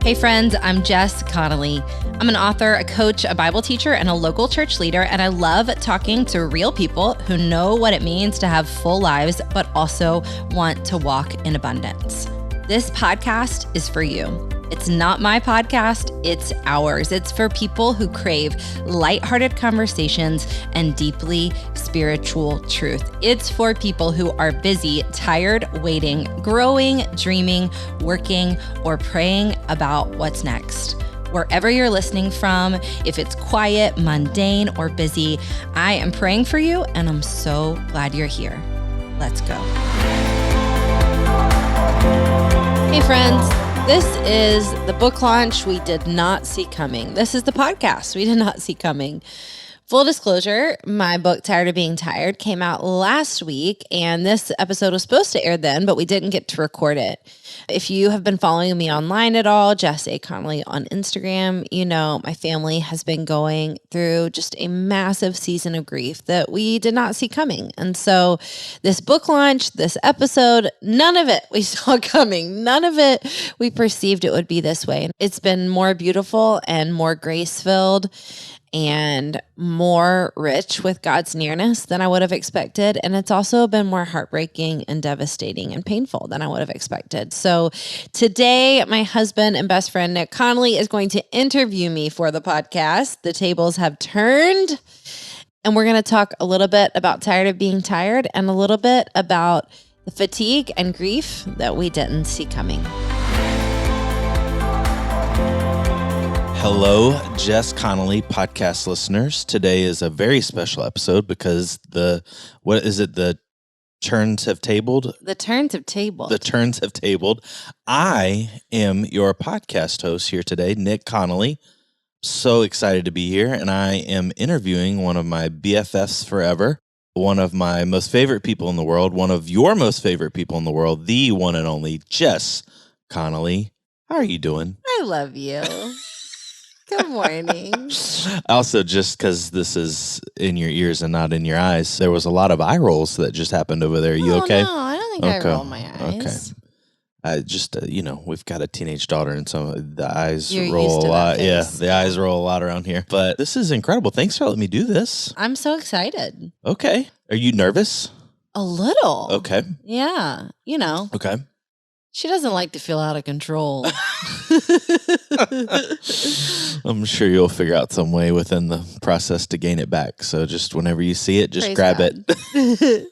Hey friends, I'm Jess Connolly. I'm an author, a coach, a Bible teacher, and a local church leader, and I love talking to real people who know what it means to have full lives, but also want to walk in abundance. This podcast is for you. It's not my podcast, it's ours. It's for people who crave lighthearted conversations and deeply spiritual truth. It's for people who are busy, tired, waiting, growing, dreaming, working, or praying about what's next. Wherever you're listening from, if it's quiet, mundane, or busy, I am praying for you, and I'm so glad you're here. Let's go. Hey friends. This is the book launch we did not see coming. This is the podcast we did not see coming. Full disclosure, my book, Tired of Being Tired, came out last week, and this episode was supposed to air then, but we didn't get to record it. If you have been following me online at all, Jess Connolly on Instagram, you know my family has been going through just a massive season of grief that we did not see coming. And so this book launch, this episode, none of it we saw coming. None of it we perceived it would be this way. It's been more beautiful and more grace-filled and more rich with God's nearness than I would have expected. And it's also been more heartbreaking and devastating and painful than I would have expected. So today, my husband and best friend, Nick Connolly, is going to interview me for the podcast. The tables have turned, and we're going to talk a little bit about Tired of Being Tired and a little bit about the fatigue and grief that we didn't see coming. Hello, Jess Connolly podcast listeners. Today is a very special episode because the turns have tabled? The turns have tabled. The turns have tabled. I am your podcast host here today, Nick Connolly. So excited to be here, and I am interviewing one of my BFFs forever, one of my most favorite people in the world, one of your most favorite people in the world, the one and only Jess Connolly. How are you doing? I love you. Good morning. Also, just because this is in your ears and not in your eyes, there was a lot of eye rolls that just happened over there. Are you okay? No, I don't think I roll my eyes. Okay. We've got a teenage daughter, and so the eyes You're roll used to a lot. that Yeah, face. the eyes roll a lot around here. But this is incredible. Thanks for letting me do this. I'm so excited. Okay. Are you nervous? A little. Okay. Yeah. You know, Okay. she doesn't like to feel out of control. I'm sure you'll figure out some way within the process to gain it back. So just whenever you see it, just Praise grab God. it.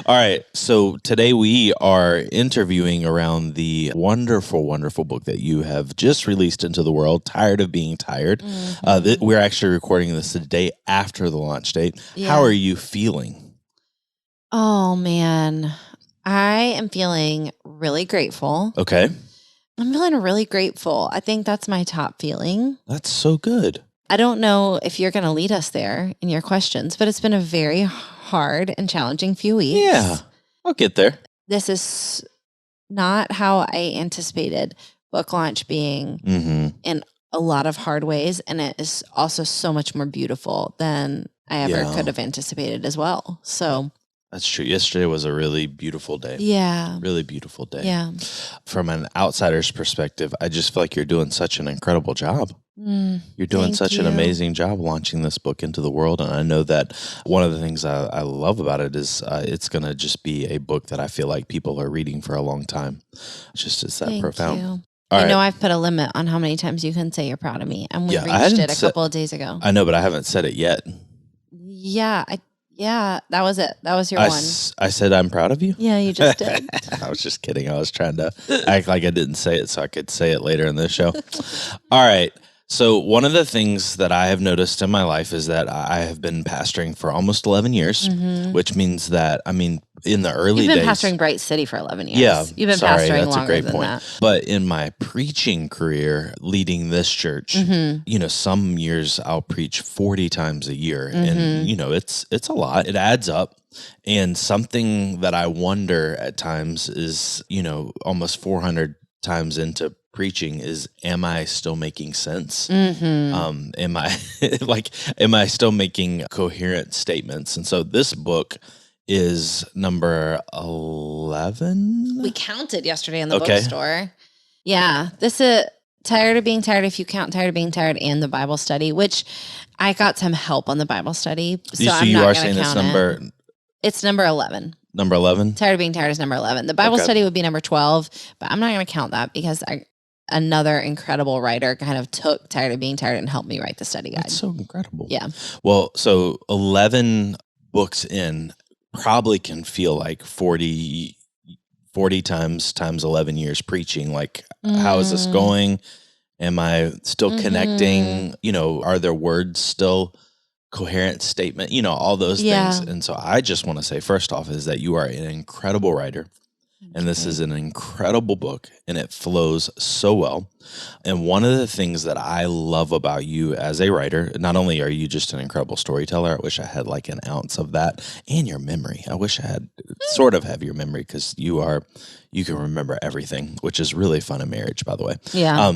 All right. So today we are interviewing around the wonderful, wonderful book that you have just released into the world, Tired of Being Tired. Mm-hmm. We're actually recording this the day after the launch date. Yeah. How are you feeling? Oh, man. I am feeling really grateful. Okay. I'm feeling really grateful. I think that's my top feeling. That's so good. I don't know if you're going to lead us there in your questions, but it's been a very hard and challenging few weeks. Yeah. I'll get there. This is not how I anticipated book launch being in a lot of hard ways. And it is also so much more beautiful than I ever could have anticipated as well. So That's true. Yesterday was a really beautiful day. yeah. Really beautiful day. Yeah. From an outsider's perspective, I just feel like you're doing such an incredible job. You're doing Thank such an you. amazing job launching this book into the world. And I know that one of the things I love about it is it's going to just be a book that I feel like people are reading for a long time. It's that Thank profound. you. All You know, right. I've put a limit on how many times you can say you're proud of me. And we Yeah, I reached hadn't it a couple of days ago. I know, but I haven't said it yet. Yeah. That was it. That was your I one. said I'm proud of you? Yeah, you just did. I was just kidding. I was trying to act like I didn't say it so I could say it later in the show. All right. So one of the things that I have noticed in my life is that I have been pastoring for almost 11 years, which means that, in the early You've been days. pastoring Bright City for 11 years. Yeah. You've been sorry, pastoring that's longer a great than point. that. But in my preaching career, leading this church, some years I'll preach 40 times a year. And, it's a lot. It adds up. And something that I wonder at times is, almost 400 times into preaching is, am I still making sense? Am I still making coherent statements? And so this book is number 11. We counted yesterday in the bookstore. Yeah, this is Tired of Being Tired, if you count Tired of Being Tired and the Bible study, which I got some help on the Bible study. So I'm you not are going saying to this count number it. It's number 11. Number 11? Tired of Being Tired is number 11. The Bible study would be number 12, but I'm not going to count that because another incredible writer kind of took Tired of Being Tired and helped me write the study guide. That's so incredible. Yeah. Well, so 11 books in probably can feel like 40 times 11 years preaching. Like, how is this going? Am I still connecting? You know, are there words still coherent statement? You know, all those things. And so I just want to say, first off, is that you are an incredible writer. And this is an incredible book, and it flows so well. And one of the things that I love about you as a writer, not only are you just an incredible storyteller, I wish I had like an ounce of that, and your memory. I wish I had sort of have your memory, because you can remember everything, which is really fun in marriage, by the way. Yeah.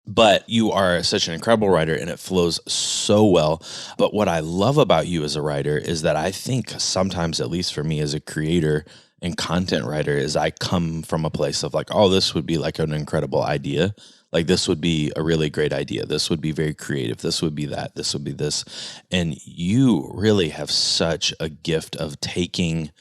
But you are such an incredible writer, and it flows so well. But what I love about you as a writer is that I think sometimes, at least for me as a creator and content writer, is I come from a place of like, oh, this would be like an incredible idea. Like, this would be a really great idea. This would be very creative. This would be that. This would be this. And you really have such a gift of taking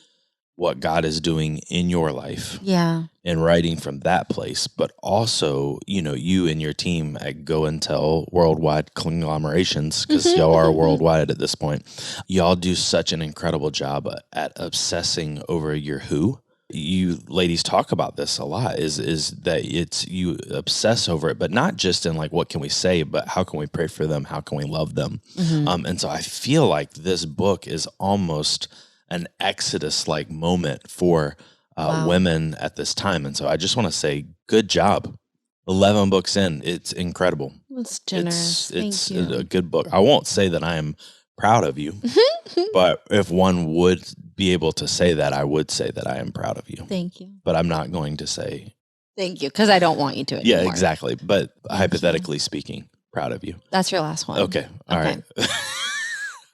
what God is doing in your life, and writing from that place, but also, you know, you and your team at Go and Tell worldwide conglomerations, because y'all are worldwide at this point. Y'all do such an incredible job at obsessing over your who. You ladies talk about this a lot, is that it's, you obsess over it, but not just in like, what can we say, but how can we pray for them? How can we love them? And so I feel like this book is almost an Exodus-like moment for women at this time. And so I just want to say, good job. 11 books in. It's incredible. That's generous. It's Thank you. a good book. I won't say that I am proud of you, but if one would be able to say that, I would say that I am proud of you. Thank you. But I'm not going to say thank you, because I don't want you to anymore. Yeah, exactly. But hypothetically speaking, proud of you. That's your last one. Okay. All right.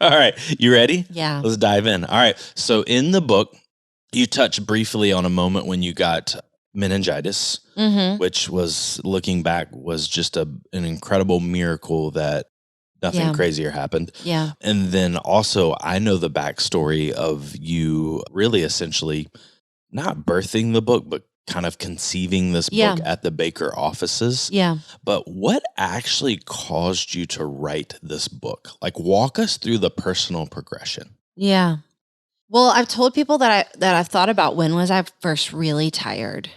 All right. You ready? Yeah. Let's dive in. All right. So in the book, you touch briefly on a moment when you got meningitis, which was, looking back, was just an incredible miracle that nothing crazier happened. Yeah. And then also, I know the backstory of you really essentially not birthing the book, but kind of conceiving this book at the Baker offices. Yeah. But what actually caused you to write this book? Like, walk us through the personal progression. Yeah. Well, I've told people that I've thought about, when was I first really tired?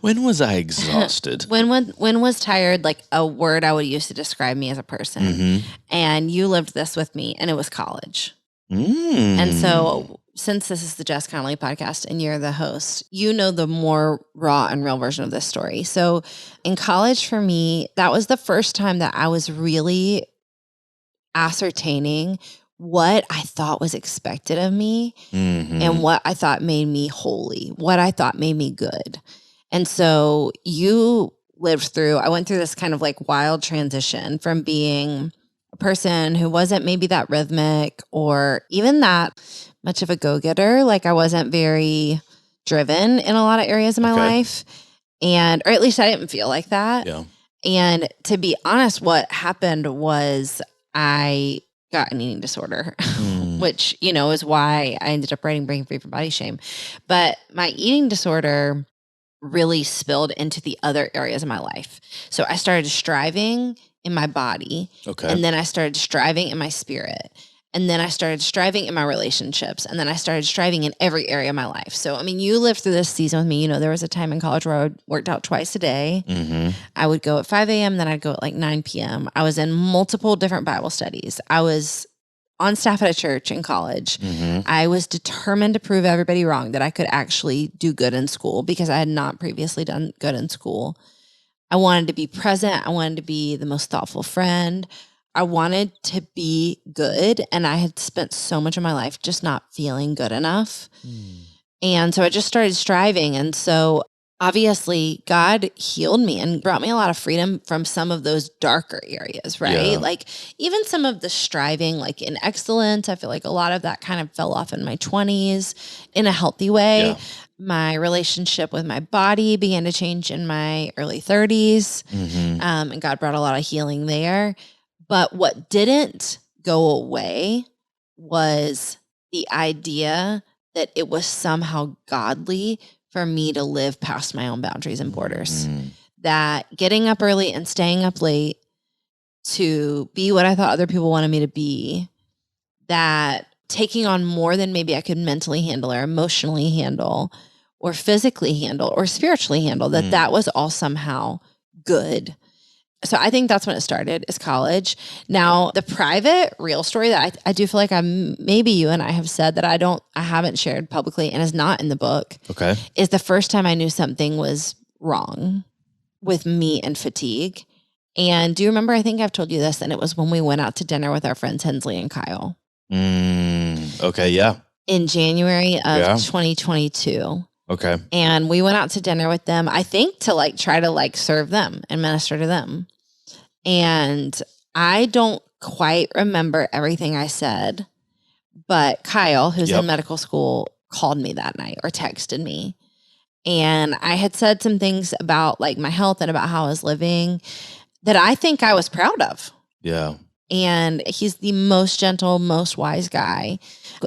When was I exhausted? When was tired like a word I would use to describe me as a person? And you lived this with me, and it was college. And so, since this is the Jess Connolly podcast and you're the host, you know the more raw and real version of this story. So in college, for me, that was the first time that I was really ascertaining what I thought was expected of me, and what I thought made me holy, what I thought made me good. And so I went through this kind of like wild transition from being a person who wasn't maybe that rhythmic or even that much of a go-getter. Like, I wasn't very driven in a lot of areas of my life, or at least I didn't feel like that. Yeah. And to be honest, what happened was I got an eating disorder, which, you know, is why I ended up writing Breaking Free from Body Shame. But my eating disorder really spilled into the other areas of my life. So I started striving in my body, and then I started striving in my spirit, and then I started striving in my relationships, and then I started striving in every area of my life. So, I mean, you lived through this season with me. You know, there was a time in college where I worked out twice a day. I would go at 5 a.m., then I'd go at like 9 p.m. I was in multiple different Bible studies. I was on staff at a church in college. I was determined to prove everybody wrong, that I could actually do good in school, because I had not previously done good in school. I wanted to be present. I wanted to be the most thoughtful friend. I wanted to be good, and I had spent so much of my life just not feeling good enough. And so I just started striving. And so obviously God healed me and brought me a lot of freedom from some of those darker areas, right? Yeah. Like, even some of the striving, like in excellence, I feel like a lot of that kind of fell off in my 20s in a healthy way. My relationship with my body began to change in my early 30s. And God brought a lot of healing there. But what didn't go away was the idea that it was somehow godly for me to live past my own boundaries and borders. That getting up early and staying up late to be what I thought other people wanted me to be, that taking on more than maybe I could mentally handle or emotionally handle or physically handle or spiritually handle, that was all somehow good. So I think that's when it started, is college. Now, the private real story that I do feel like maybe you and I have said that I haven't shared publicly and is not in the book. Okay. Is the first time I knew something was wrong with me and fatigue. And do you remember, I think I've told you this, and it was when we went out to dinner with our friends Hensley and Kyle. Okay, yeah. In January of 2022. Okay. And we went out to dinner with them, I think to try to serve them and minister to them. And I don't quite remember everything I said, but Kyle, who's in medical school, called me that night or texted me. And I had said some things about my health and about how I was living that I think I was proud of. Yeah. And he's the most gentle, most wise guy.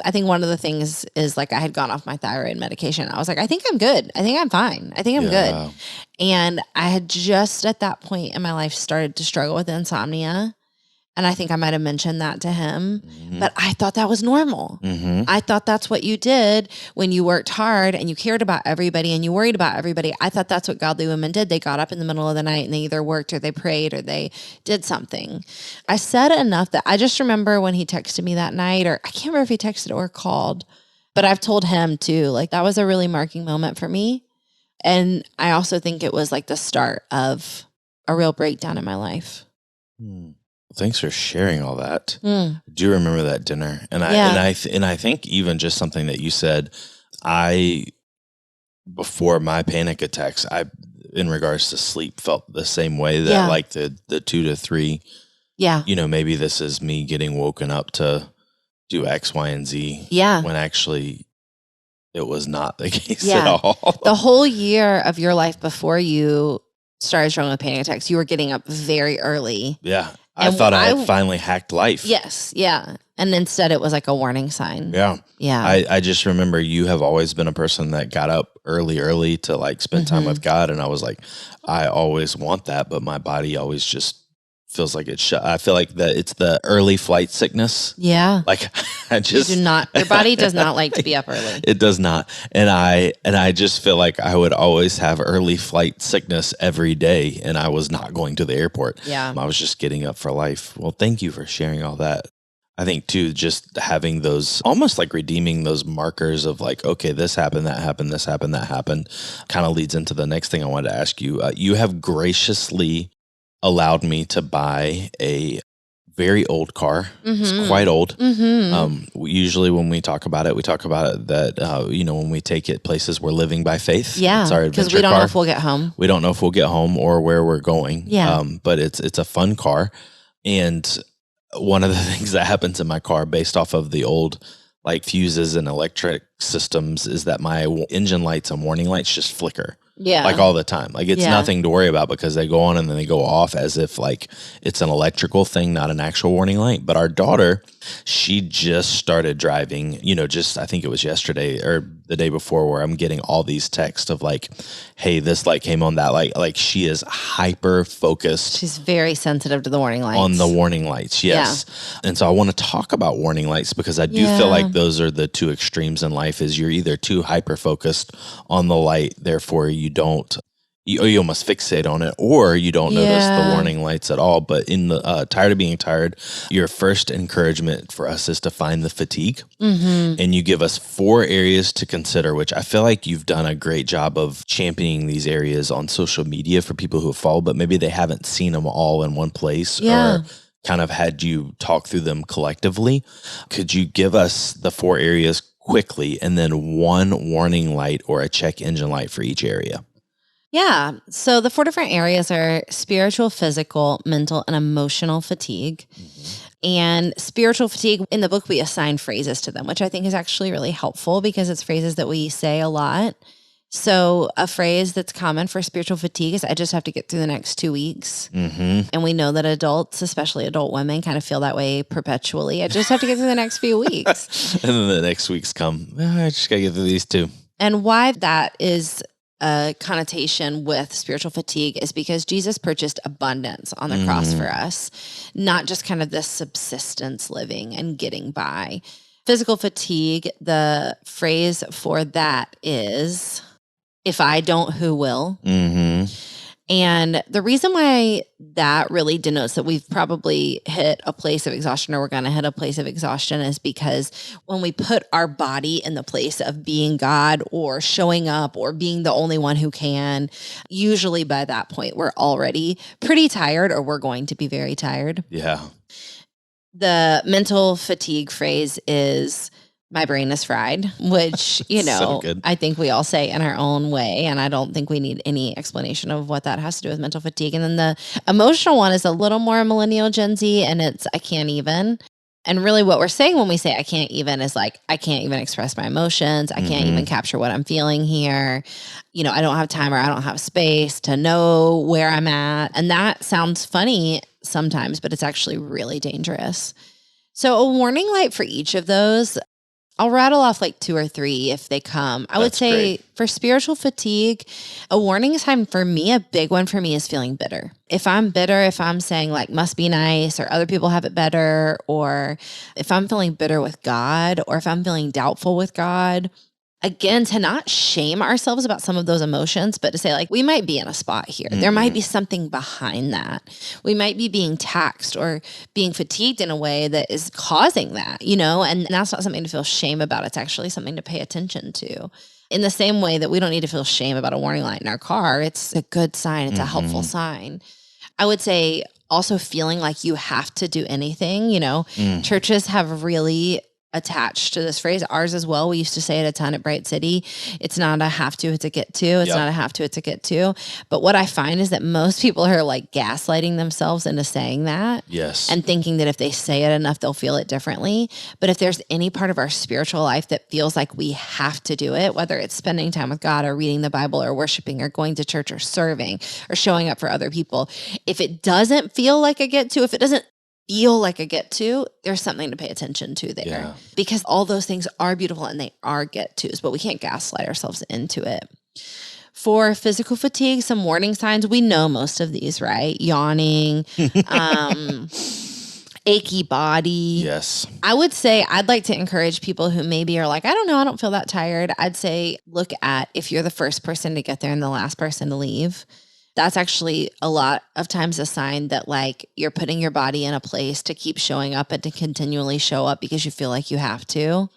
I think one of the things is I had gone off my thyroid medication. I was like, I think I'm good. I think I'm fine. I think I'm good. And I had just at that point in my life started to struggle with insomnia. And I think I might have mentioned that to him, but I thought that was normal. I thought that's what you did when you worked hard and you cared about everybody and you worried about everybody. I thought that's what godly women did. They got up in the middle of the night and they either worked or they prayed or they did something. I said enough that I just remember when he texted me that night, or I can't remember if he texted or called, but I've told him too, that was a really marking moment for me. And I also think it was the start of a real breakdown in my life. Thanks for sharing all that. I do remember that dinner, and I think even just something that you said, before my panic attacks, in regards to sleep, felt the same way that the 2 to 3. Yeah, maybe this is me getting woken up to do X, Y, and Z. Yeah, when actually it was not the case at all. The whole year of your life before you started struggling with panic attacks, you were getting up very early. Yeah. I thought I had finally hacked life. Yes. Yeah. And instead it was a warning sign. Yeah. Yeah. I just remember you have always been a person that got up early to spend time with God. And I was like, I always want that, but my body always just feels like it's shut. I feel like it's the early flight sickness. Yeah. Your body does not like to be up early. It does not. And I just feel like I would always have early flight sickness every day, and I was not going to the airport. Yeah. I was just getting up for life. Well, thank you for sharing all that. I think too, just having those, almost redeeming those markers of okay, this happened, that happened, this happened, that happened, kind of leads into the next thing I wanted to ask you. You have graciously allowed me to buy a very old car. It's quite old. Usually when we talk about it that, when we take it places, we're living by faith. Yeah. It's our adventure because we don't know if we'll get home. We don't know if we'll get home or where we're going. Yeah. But it's a fun car. And one of the things that happens in my car based off of the old fuses and electric systems is that my engine lights and warning lights just flicker. Yeah. All the time. It's nothing to worry about because they go on and then they go off as if it's an electrical thing, not an actual warning light. But our daughter, she just started driving, I think it was yesterday or the day before, where I'm getting all these texts of hey, this light came on, that light. She is hyper focused. She's very sensitive to the warning lights. On the warning lights, yes. Yeah. And so I want to talk about warning lights because I do feel like those are the two extremes in life. Is you're either too hyper focused on the light, therefore you almost fixate on it, or you don't notice the warning lights at all. But in the Tired of Being Tired, your first encouragement for us is to find the fatigue. And you give us 4 areas to consider, which I feel like you've done a great job of championing these areas on social media for people who follow, but maybe they haven't seen them all in one place or kind of had you talk through them collectively. Could you give us the 4 areas quickly, and then 1 warning light or a check engine light for each area? Yeah. So the 4 different areas are spiritual, physical, mental, and emotional fatigue. And spiritual fatigue, in the book, we assign phrases to them, which I think is actually really helpful because it's phrases that we say a lot. So a phrase that's common for spiritual fatigue is I just have to get through the next 2 weeks. Mm-hmm. And we know that adults, especially adult women, kind of feel that way perpetually. I just have to get through the next few weeks. And then the next weeks come, I just got to get through these 2. And why that is a connotation with spiritual fatigue is because Jesus purchased abundance on the cross for us, not just kind of this subsistence living and getting by. Physical fatigue, the phrase for that is, if I don't, who will? Mm-hmm. And the reason why that really denotes that we've probably hit a place of exhaustion or we're going to hit a place of exhaustion is because when we put our body in the place of being God or showing up or being the only one who can, usually by that point, we're already pretty tired or we're going to be very tired. Yeah. The mental fatigue phrase is, my brain is fried, which, you know, So I think we all say in our own way. And I don't think we need any explanation of what that has to do with mental fatigue. And then the emotional one is a little more millennial Gen Z, and it's, I can't even. And really what we're saying when we say I can't even is like, I can't even express my emotions. I can't even capture what I'm feeling here. You know, I don't have time or I don't have space to know where I'm at. And that sounds funny sometimes, but it's actually really dangerous. So a warning light for each of those, I'll rattle off like 2 or 3 if they come. I would say for spiritual fatigue, a warning sign for me, a big one for me is feeling bitter. If I'm bitter, if I'm saying like must be nice or other people have it better, or if I'm feeling bitter with God, or if I'm feeling doubtful with God, again, to not shame ourselves about some of those emotions, but to say like, we might be in a spot here. There might be something behind that. We might be being taxed or being fatigued in a way that is causing that, you know, and that's not something to feel shame about. It's actually something to pay attention to. In the same way that we don't need to feel shame about a warning light in our car. It's a good sign. It's a helpful sign. I would say also feeling like you have to do anything, you know, churches have really attached to this phrase, ours as well. We used to say it a ton at Bright City. It's not a have to, it's a get to. It's not a have to, it's a get to. But what I find is that most people are like gaslighting themselves into saying that. Yes. And thinking that if they say it enough, they'll feel it differently. But if there's any part of our spiritual life that feels like we have to do it, whether it's spending time with God or reading the Bible or worshiping or going to church or serving or showing up for other people, if it doesn't feel like a get to, if it doesn't feel like a get to, there's something to pay attention to there. Yeah. Because all those things are beautiful and they are get tos, but we can't gaslight ourselves into it. For physical fatigue, some warning signs, we know most of these, right? Yawning, achy body. Yes. I would say I'd like to encourage people who maybe are like, I don't know, I don't feel that tired. I'd say look at if you're the first person to get there and the last person to leave. That's actually a lot of times a sign that like you're putting your body in a place to keep showing up and to continually show up because you feel like you have to.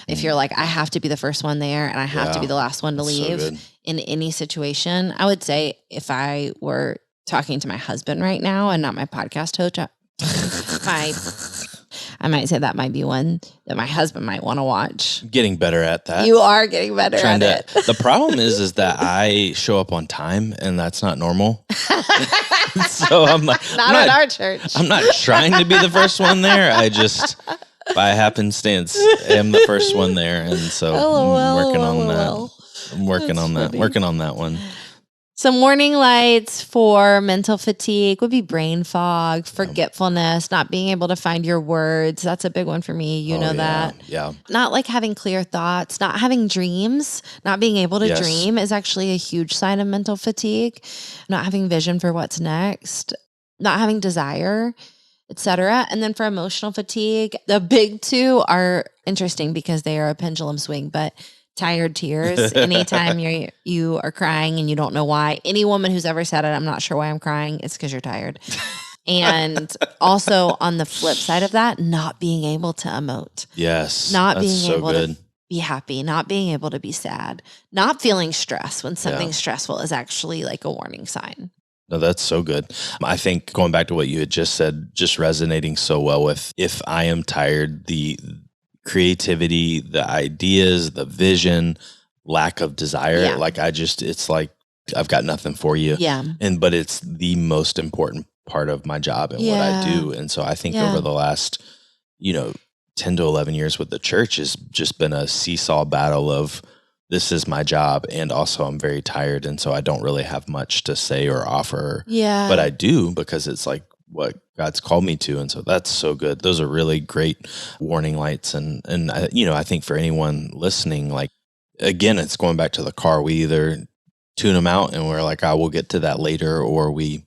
If you're like, I have to be the first one there and I have to be the last one to leave in any situation, I would say if I were talking to my husband right now and not my podcast host, I might say that might be one that my husband might want to watch. Getting better at that. You are getting better at it. The problem is that I show up on time and that's not normal. So I'm like, not at our church. I'm not trying to be the first one there. I just, by happenstance, am the first one there. And so I'm working on that. I'm working on that. Working on that one. Some warning lights for mental fatigue would be brain fog, forgetfulness, not being able to find your words. That's a big one for me. You know that. Yeah. Not like having clear thoughts, not having dreams, not being able to dream is actually a huge sign of mental fatigue. Not having vision for what's next, not having desire, etc. And then for emotional fatigue, the big 2 are interesting because they are a pendulum swing, but tired tears. Anytime you are crying and you don't know why. Any woman who's ever said it, I'm not sure why I'm crying, it's because you're tired. And also on the flip side of that, not being able to emote. Yes. Not being able to be happy, not being able to be sad, not feeling stress when something stressful is actually like a warning sign. No, that's so good. I think going back to what you had just said, just resonating so well with if I am tired, the creativity, the ideas, the vision, lack of desire. Like it's like, I've got nothing for you. Yeah. But it's the most important part of my job and what I do. And so I think over the last, 10 to 11 years with the church has just been a seesaw battle of this is my job, and also I'm very tired, and so I don't really have much to say or offer. Yeah. But I do, because it's like what God's called me to, and so that's so good. Those are really great warning lights, and I think for anyone listening, like, again, it's going back to the car. We either tune them out and we're like, we'll get to that later, or we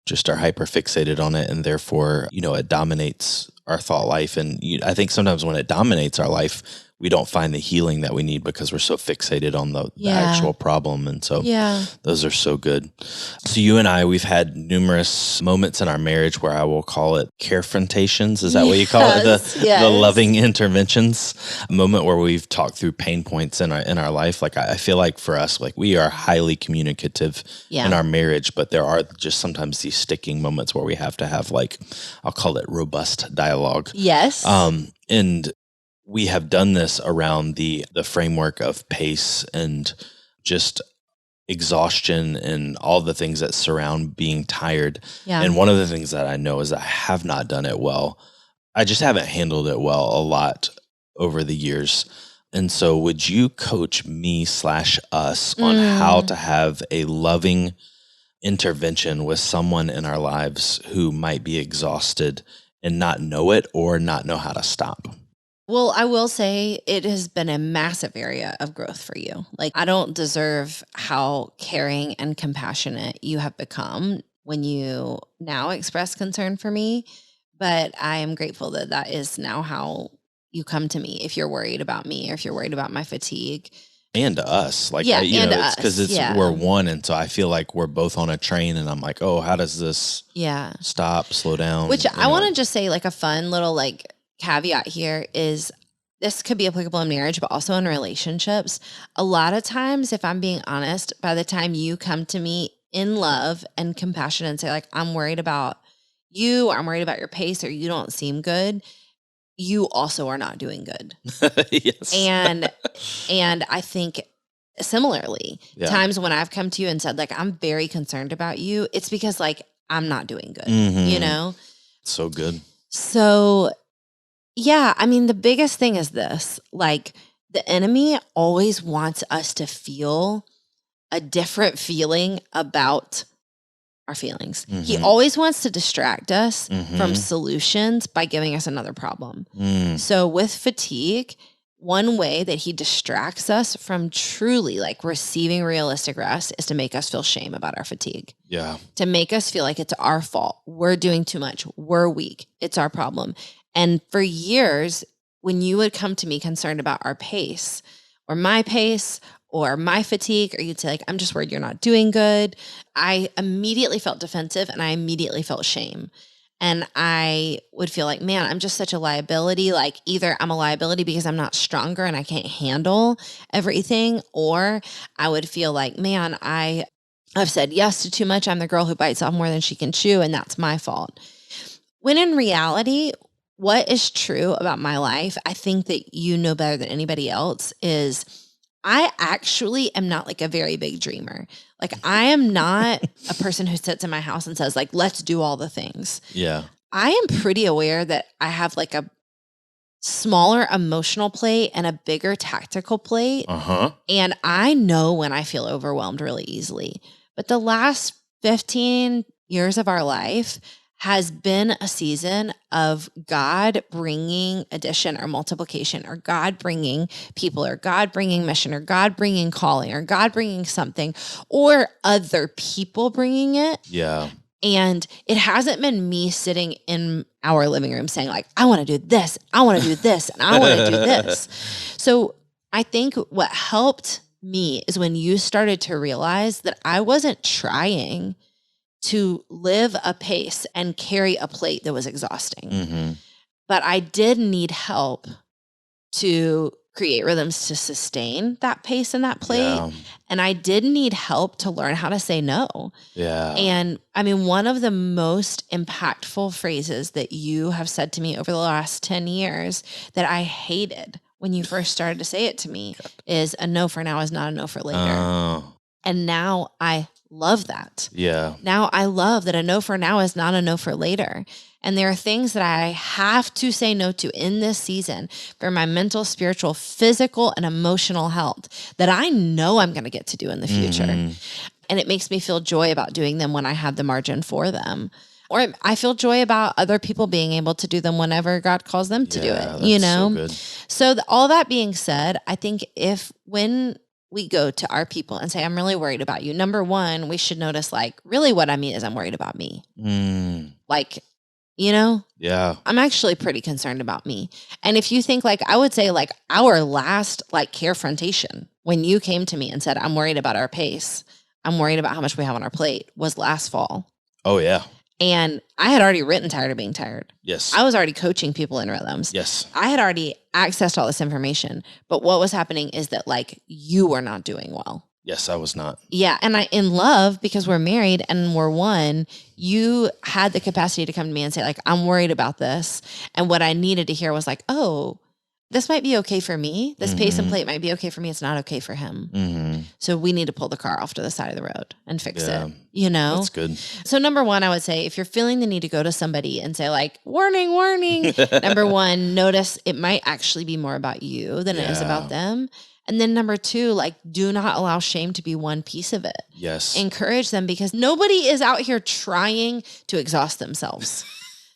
just are hyper fixated on it, and therefore, it dominates our thought life. And I think sometimes when it dominates our life, we don't find the healing that we need because we're so fixated on the actual problem. And so those are so good. So you and I, we've had numerous moments in our marriage where I will call it carefrontations. Is that what you call it? The loving interventions, a moment where we've talked through pain points in our life. Like, I feel like for us, like, we are highly communicative in our marriage, but there are just sometimes these sticking moments where we have to have, like, I'll call it robust dialogue. Yes. And we have done this around the framework of pace and just exhaustion and all the things that surround being tired. Yeah. And one of the things that I know is that I have not done it well. I just haven't handled it well a lot over the years. And so would you coach me / us on how to have a loving intervention with someone in our lives who might be exhausted and not know it or not know how to stop? Well, I will say it has been a massive area of growth for you. Like, I don't deserve how caring and compassionate you have become when you now express concern for me, but I am grateful that that is now how you come to me if you're worried about me or if you're worried about my fatigue. And to us, like, it's because we're one, and so I feel like we're both on a train, and I'm like, oh, how does this stop, slow down? Which I want to just say, like, a fun little, like, caveat here is this could be applicable in marriage, but also in relationships. A lot of times, if I'm being honest, by the time you come to me in love and compassion and say, like, I'm worried about you, or I'm worried about your pace, or you don't seem good, you also are not doing good. Yes. And I think similarly, times when I've come to you and said, like, I'm very concerned about you, it's because, like, I'm not doing good, So good. So yeah, I mean, the biggest thing is this, like, the enemy always wants us to feel a different feeling about our feelings. He always wants to distract us from solutions by giving us another problem. So with fatigue, one way that he distracts us from truly, like, receiving realistic rest is to make us feel shame about our fatigue. Yeah. To make us feel like it's our fault. We're doing too much. We're weak. It's our problem. And for years, when you would come to me concerned about our pace or my fatigue, or you'd say, like, I'm just worried you're not doing good, I immediately felt defensive and I immediately felt shame. And I would feel like, man, I'm just such a liability. Like, either I'm a liability because I'm not stronger and I can't handle everything, or I would feel like, man, I've said yes to too much. I'm the girl who bites off more than she can chew, and that's my fault. When in reality, what is true about my life, I think that you know better than anybody else, is I actually am not, like, a very big dreamer. Like, I am not a person who sits in my house and says, like, let's do all the things. Yeah. I am pretty aware that I have, like, a smaller emotional plate and a bigger tactical plate. And I know when I feel overwhelmed really easily. But the last 15 years of our life has been a season of God bringing addition or multiplication, or God bringing people, or God bringing mission, or God bringing calling, or God bringing something, or other people bringing it. Yeah. And it hasn't been me sitting in our living room saying, like, I want to do this, I want to do this, and I want to do this. So I think what helped me is when you started to realize that I wasn't trying to live a pace and carry a plate that was exhausting. But I did need help to create rhythms to sustain that pace and that plate. Yeah. And I did need help to learn how to say no. Yeah. And I mean, one of the most impactful phrases that you have said to me over the last 10 years that I hated when you first started to say it to me is, a no for now is not a no for later. Oh. And now I love that. Yeah. Now I love that a no for now is not a no for later. And there are things that I have to say no to in this season for my mental, spiritual, physical, and emotional health that I know I'm going to get to do in the future. And it makes me feel joy about doing them when I have the margin for them. Or I feel joy about other people being able to do them whenever God calls them to do it, you know? So good. So all that being said, I think when we go to our people and say, I'm really worried about you, number one, we should notice like, really what I mean is I'm worried about me. Like, you know? Yeah. I'm actually pretty concerned about me. And if you think like, I would say like our last like carefrontation when you came to me and said, I'm worried about our pace, I'm worried about how much we have on our plate, was last fall. Oh, yeah. And I had already written Tired of Being Tired. Yes. I was already coaching people in rhythms. Yes. I had already accessed all this information. But what was happening is that like you were not doing well. Yes, I was not. Yeah. And in love, because we're married and we're one, you had the capacity to come to me and say like, I'm worried about this. And what I needed to hear was like, oh, this might be okay for me. This pace and plate might be okay for me. It's not okay for him. So we need to pull the car off to the side of the road and fix it. You know? That's good. So number one, I would say if you're feeling the need to go to somebody and say like, warning, warning, number one, notice it might actually be more about you than it is about them. And then number two, like, do not allow shame to be one piece of it. Yes. Encourage them because nobody is out here trying to exhaust themselves.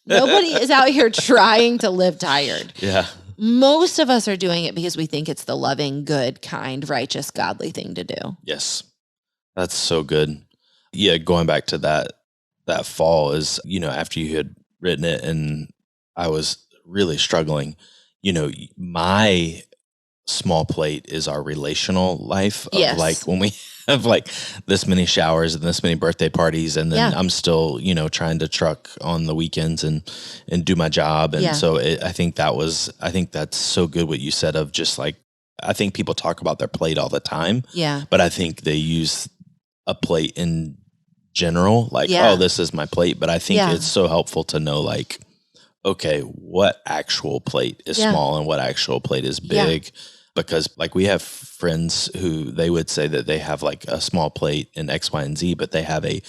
Nobody is out here trying to live tired. Yeah. Most of us are doing it because we think it's the loving, good, kind, righteous, godly thing to do. Yes. That's so good. Yeah, going back to that fall is, you know, after you had written it and I was really struggling, you know, my small plate is our relational life of like when we have like this many showers and this many birthday parties and then I'm still, you know, trying to truck on the weekends and do my job. And so I think that's so good what you said of just like, I think people talk about their plate all the time. Yeah. But I think they use a plate in general, like, oh, this is my plate. But I think it's so helpful to know like, okay, what actual plate is small and what actual plate is big. Because like we have friends who they would say that they have like a small plate in X, Y, and Z, but they have a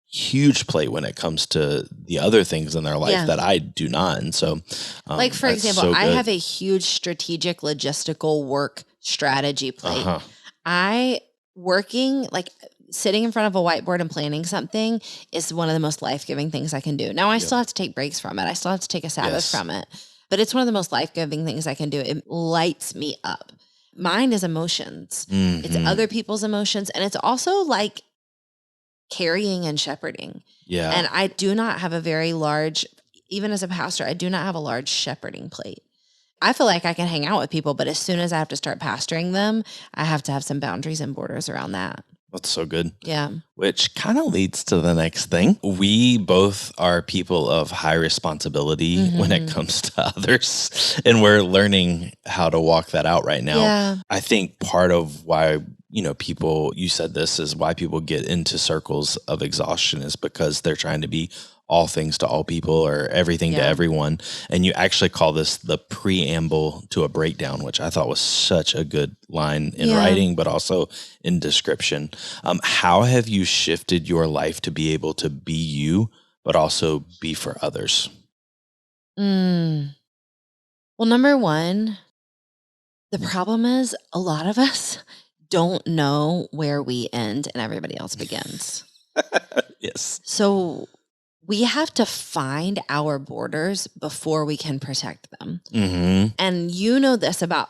huge plate when it comes to the other things in their life that I do not. And so like, for example, I have a huge strategic logistical work strategy plate. I working like sitting in front of a whiteboard and planning something is one of the most life-giving things I can do. Now I still have to take breaks from it. I still have to take a Sabbath from it, but it's one of the most life-giving things I can do. It lights me up. Mine is emotions. It's other people's emotions. And it's also like carrying and shepherding. Yeah. And I do not have a very large, even as a pastor, I do not have a large shepherding plate. I feel like I can hang out with people, but as soon as I have to start pastoring them, I have to have some boundaries and borders around that. That's so good. Yeah. Which kind of leads to the next thing. We both are people of high responsibility when it comes to others, and we're learning how to walk that out right now. Yeah. I think part of why, you know, you said this is why people get into circles of exhaustion is because they're trying to be all things to all people or everything to everyone. And you actually call this the preamble to a breakdown, which I thought was such a good line in writing, but also in description. How have you shifted your life to be able to be you, but also be for others? Well, number one, the problem is a lot of us don't know where we end and everybody else begins. Yes. So we have to find our borders before we can protect them. And you know this about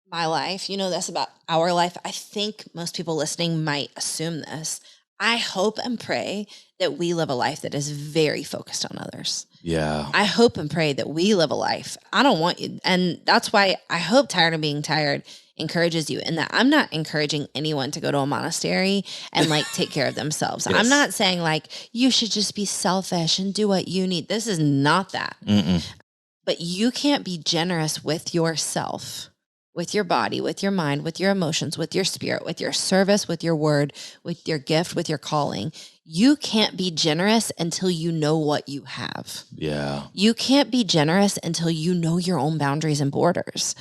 my life. You know this about our life. I think most people listening might assume this. I hope and pray that we live a life that is very focused on others. Yeah. I hope and pray that we live a life. I don't want you. And that's why I hope Tired of Being Tired encourages you, and that I'm not encouraging anyone to go to a monastery and like take care of themselves. I'm not saying like you should just be selfish and do what you need. This is not that. But you can't be generous with yourself, with your body, with your mind, with your emotions, with your spirit, with your service, with your word, with your gift, with your calling. you can't be generous until you know what you have. Yeah. You can't be generous until you know your own boundaries and borders.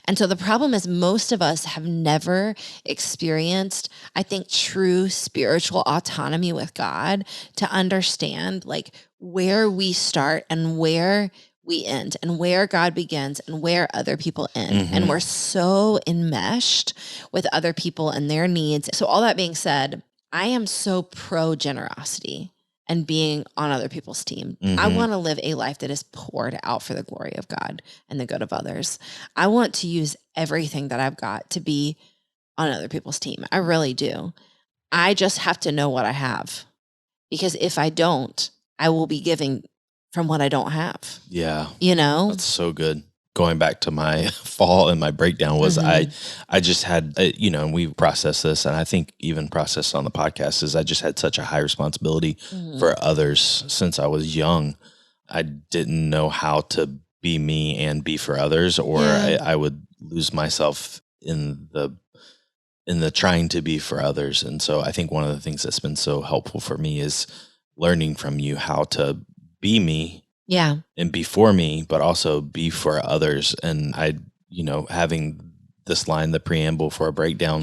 And so the problem is most of us have never experienced, I think, true spiritual autonomy with God to understand like where we start and where we end and where God begins and where other people end. And we're so enmeshed with other people and their needs. So all that being said, I am so pro generosity and being on other people's team. I want to live a life that is poured out for the glory of God and the good of others. I want to use everything that I've got to be on other people's team. I really do. I just have to know what I have, because if I don't, I will be giving from what I don't have. Yeah. You know? That's so good. Going back to my fall and my breakdown was I just had, and we processed this, and I think even processed on the podcast, is I just had such a high responsibility for others since I was young. I didn't know how to be me and be for others, or I would lose myself in the trying to be for others. And so I think one of the things that's been so helpful for me is learning from you how to be me. Yeah. And be for me, but also be for others. And having this line, the preamble for a breakdown,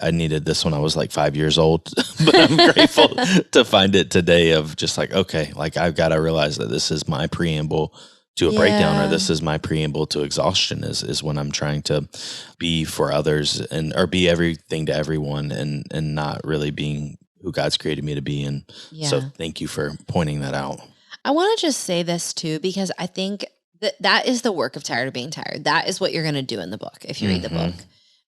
I needed this when I was like 5 years old, but I'm grateful to find it today of just like, okay, like I've got to realize that this is my preamble to a breakdown, or this is my preamble to exhaustion is when I'm trying to be for others or be everything to everyone and not really being who God's created me to be. And so thank you for pointing that out. I want to just say this too, because I think that is the work of Tired of Being Tired. That is what you're going to do in the book. If you read the book,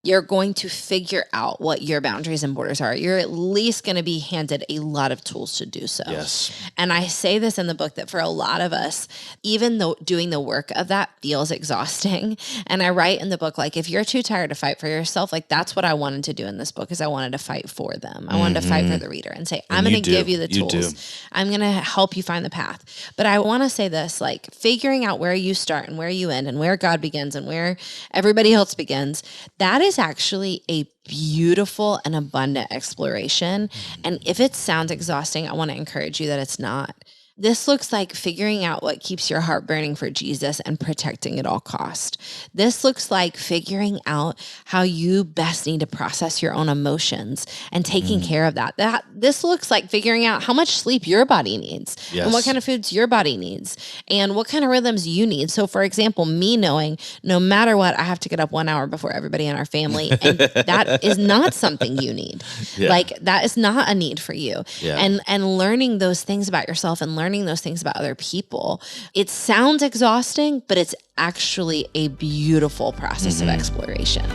you're going to figure out what your boundaries and borders are. You're at least going to be handed a lot of tools to do so. Yes. And I say this in the book that for a lot of us, even though doing the work of that feels exhausting. And I write in the book, like, if you're too tired to fight for yourself, like that's what I wanted to do in this book, is I wanted to fight for them. I wanted to fight for the reader and say, I'm going to give you the tools. I'm going to help you find the path. But I want to say this, like figuring out where you start and where you end and where God begins and where everybody else begins, that is actually a beautiful and abundant exploration. And if it sounds exhausting, I want to encourage you that it's not. This looks like figuring out what keeps your heart burning for Jesus and protecting at all cost. This looks like figuring out how you best need to process your own emotions and taking care of that. This looks like figuring out how much sleep your body needs and what kind of foods your body needs and what kind of rhythms you need. So for example, me knowing no matter what, I have to get up 1 hour before everybody in our family. And that is not something you need. Like that is not a need for you. And learning those things about yourself and learning those things about other people. It sounds exhausting, but it's actually a beautiful process of exploration.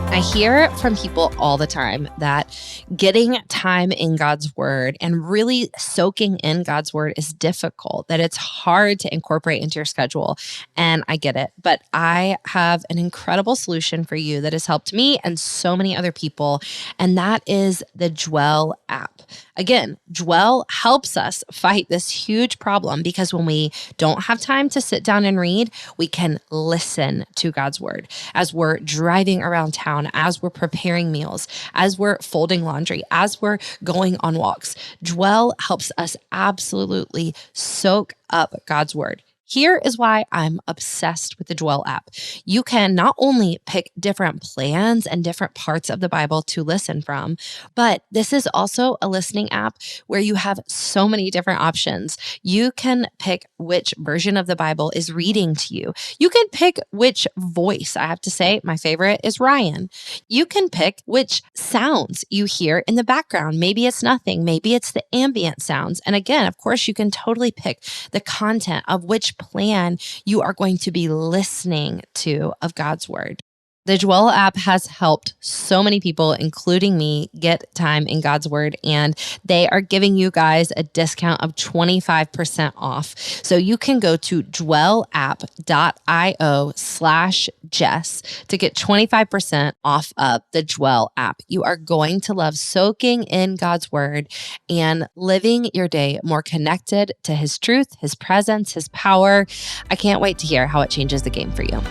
I hear from people all the time that getting time in God's word and really soaking in God's word is difficult, that it's hard to incorporate into your schedule. And I get it, but I have an incredible solution for you that has helped me and so many other people. And that is the Dwell app. Again, Dwell helps us fight this huge problem because when we don't have time to sit down and read, we can listen to God's word as we're driving around town, as we're preparing meals, as we're folding laundry, as we're going on walks. Dwell helps us absolutely soak up God's word. Here is why I'm obsessed with the Dwell app. You can not only pick different plans and different parts of the Bible to listen from, but this is also a listening app where you have so many different options. You can pick which version of the Bible is reading to you. You can pick which voice. I have to say, my favorite is Ryan. You can pick which sounds you hear in the background. Maybe it's nothing. Maybe it's the ambient sounds. And again, of course, you can totally pick the content of which plan you are going to be listening to of God's word. The Dwell app has helped so many people, including me, get time in God's word, and they are giving you guys a discount of 25% off. So you can go to dwellapp.io/Jess to get 25% off of the Dwell app. You are going to love soaking in God's word and living your day more connected to his truth, his presence, his power. I can't wait to hear how it changes the game for you.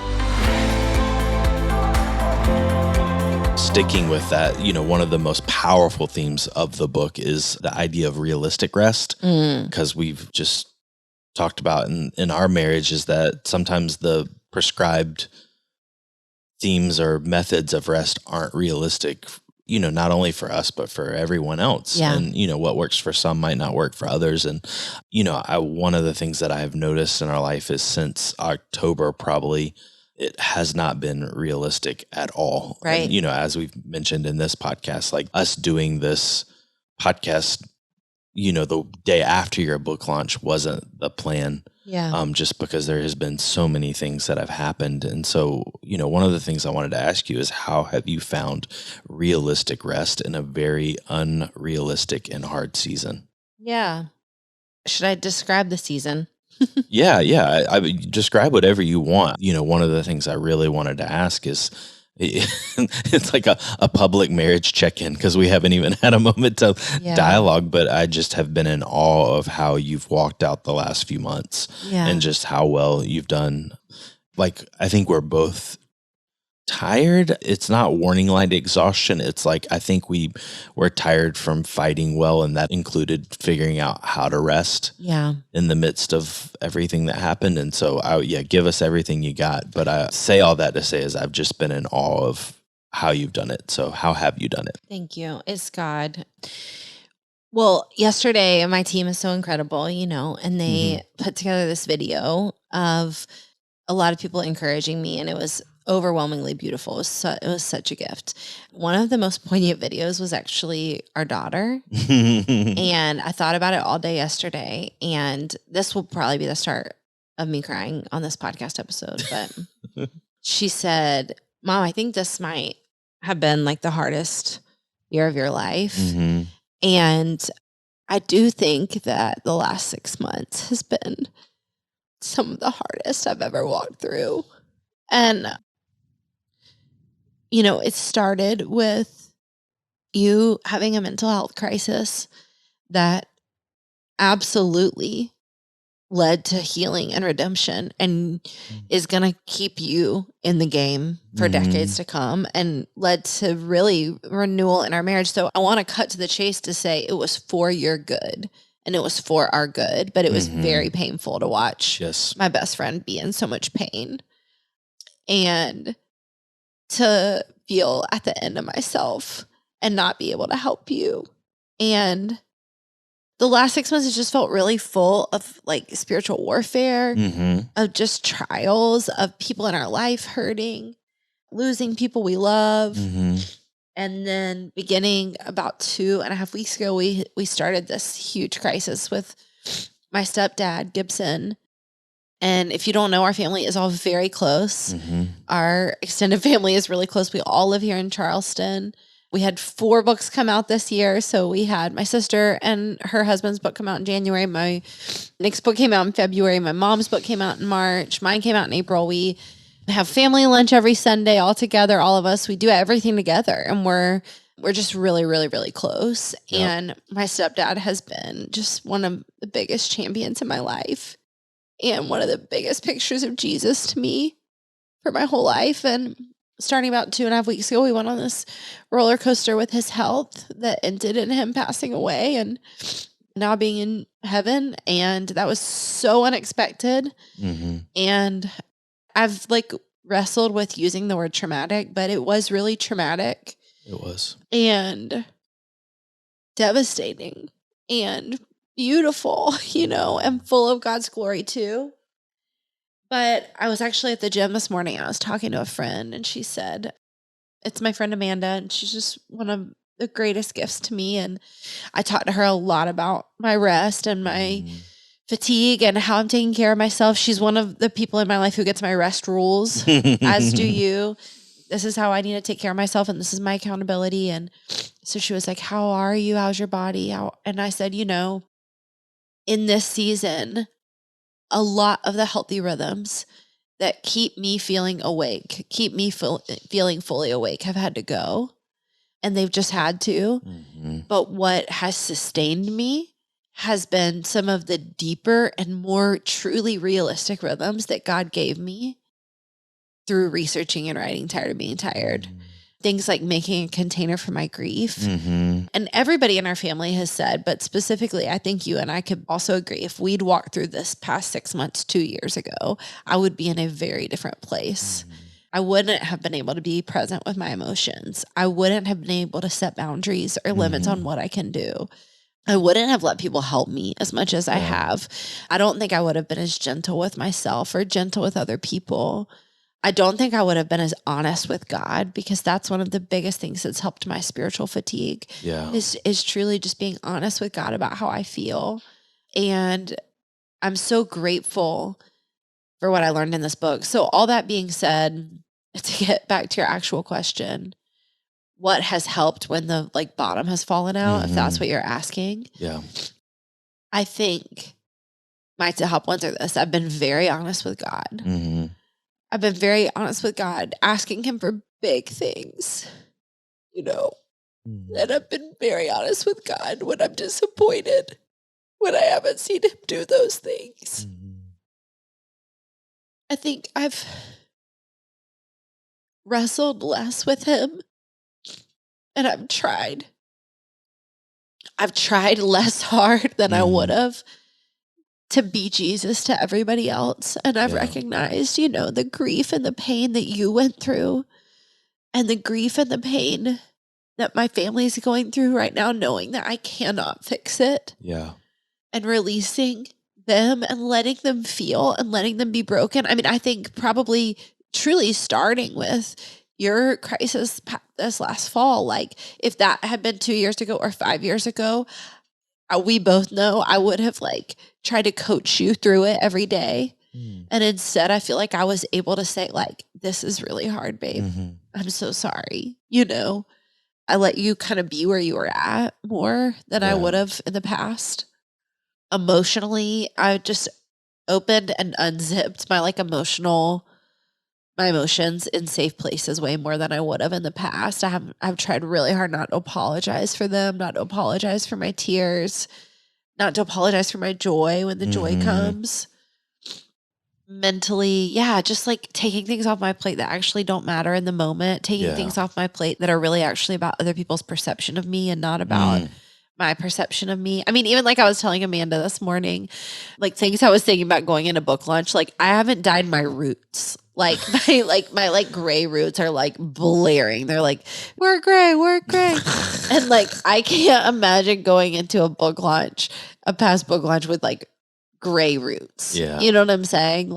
sticking with that, one of the most powerful themes of the book is the idea of realistic rest, because we've just talked about in our marriage is that sometimes the prescribed themes or methods of rest aren't realistic, not only for us, but for everyone else. Yeah. And, what works for some might not work for others. And, one of the things that I have noticed in our life is since October, probably, it has not been realistic at all. Right. And, as we've mentioned in this podcast, like us doing this podcast, the day after your book launch wasn't the plan. Yeah. Just because there has been so many things that have happened. And so, one of the things I wanted to ask you is how have you found realistic rest in a very unrealistic and hard season? Yeah. Should I describe the season? Yeah. I would describe whatever you want. One of the things I really wanted to ask is, it's like a public marriage check-in because we haven't even had a moment to dialogue, but I just have been in awe of how you've walked out the last few months and just how well you've done. Like, I think we're both tired. It's not warning light exhaustion. It's like, I think we're tired from fighting well, and that included figuring out how to rest in the midst of everything that happened. And so give us everything you got. But I say all that to say is I've just been in awe of how you've done it. So how have you done it? Thank you. It's God. Well, yesterday my team is so incredible, and they put together this video of a lot of people encouraging me, and it was overwhelmingly beautiful. It was such a gift. One of the most poignant videos was actually our daughter. And I thought about it all day yesterday, and this will probably be the start of me crying on this podcast episode. But she said, "Mom, I think this might have been like the hardest year of your life." And I do think that the last 6 months has been some of the hardest I've ever walked through. And it started with you having a mental health crisis that absolutely led to healing and redemption and is going to keep you in the game for decades to come, and led to really renewal in our marriage. So I want to cut to the chase to say it was for your good and it was for our good, but it was very painful to watch my best friend be in so much pain and to feel at the end of myself and not be able to help you. And the last 6 months has just felt really full of like spiritual warfare, of just trials, of people in our life hurting, losing people we love. And then beginning about 2.5 weeks ago, we started this huge crisis with my stepdad, Gibson. And if you don't know, our family is all very close. Our extended family is really close. We all live here in Charleston. We had 4 books come out this year. So we had my sister and her husband's book come out in January. My Nick's book came out in February. My mom's book came out in March. Mine came out in April. We have family lunch every Sunday all together, all of us. We do everything together, and we're just really, really, really close. And my stepdad has been just one of the biggest champions in my life, and one of the biggest pictures of Jesus to me for my whole life. And starting about 2.5 weeks ago, we went on this roller coaster with his health that ended in him passing away and now being in heaven. And that was so unexpected. And I've wrestled with using the word traumatic, but it was really traumatic. It was. And devastating and beautiful, and full of God's glory too. But I was actually at the gym this morning. I was talking to a friend, and she said, it's my friend Amanda, and she's just one of the greatest gifts to me. And I talked to her a lot about my rest and my fatigue and how I'm taking care of myself. She's one of the people in my life who gets my rest rules, as do you. This is how I need to take care of myself, and this is my accountability. And so she was like, how are you? How's your body? And I said, in this season, a lot of the healthy rhythms that keep me feeling awake, keep me feeling fully awake, have had to go. And they've just had to. But what has sustained me has been some of the deeper and more truly realistic rhythms that God gave me through researching and writing Tired of Being Tired. things like making a container for my grief. And everybody in our family has said, but specifically, I think you and I could also agree, if we'd walked through this past 6 months, 2 years ago, I would be in a very different place. I wouldn't have been able to be present with my emotions. I wouldn't have been able to set boundaries or limits on what I can do. I wouldn't have let people help me as much as I have. I don't think I would have been as gentle with myself or gentle with other people. I don't think I would have been as honest with God, because that's one of the biggest things that's helped my spiritual fatigue is truly just being honest with God about how I feel. And I'm so grateful for what I learned in this book. So all that being said, to get back to your actual question, what has helped when the bottom has fallen out, if that's what you're asking? Yeah. I think my to help ones are this. I've been very honest with God. I've been very honest with God, asking him for big things, and I've been very honest with God when I'm disappointed, when I haven't seen him do those things. I think I've wrestled less with him, and I've tried less hard than I would have to be Jesus to everybody else. And I've recognized, the grief and the pain that you went through, and the grief and the pain that my family is going through right now, knowing that I cannot fix it. Yeah. And releasing them and letting them feel and letting them be broken. I mean, I think probably truly starting with your crisis this last fall, if that had been 2 years ago or 5 years ago, we both know I would have tried to coach you through it every day. And instead, I feel like I was able to say, this is really hard, babe. I'm so sorry. I let you kind of be where you were at more than I would have in the past. Emotionally, I just opened and unzipped my my emotions in safe places way more than I would have in the past. I've tried really hard not to apologize for them, not to apologize for my tears, not to apologize for my joy when the joy comes. Mentally, just taking things off my plate that actually don't matter in the moment, taking things off my plate that are really actually about other people's perception of me and not about my perception of me. I mean, even I was telling Amanda this morning, things I was thinking about going into book launch, I haven't dyed my roots. My gray roots are blaring. They're we're gray. And I can't imagine going into a past book launch with gray roots. Yeah. You know what I'm saying?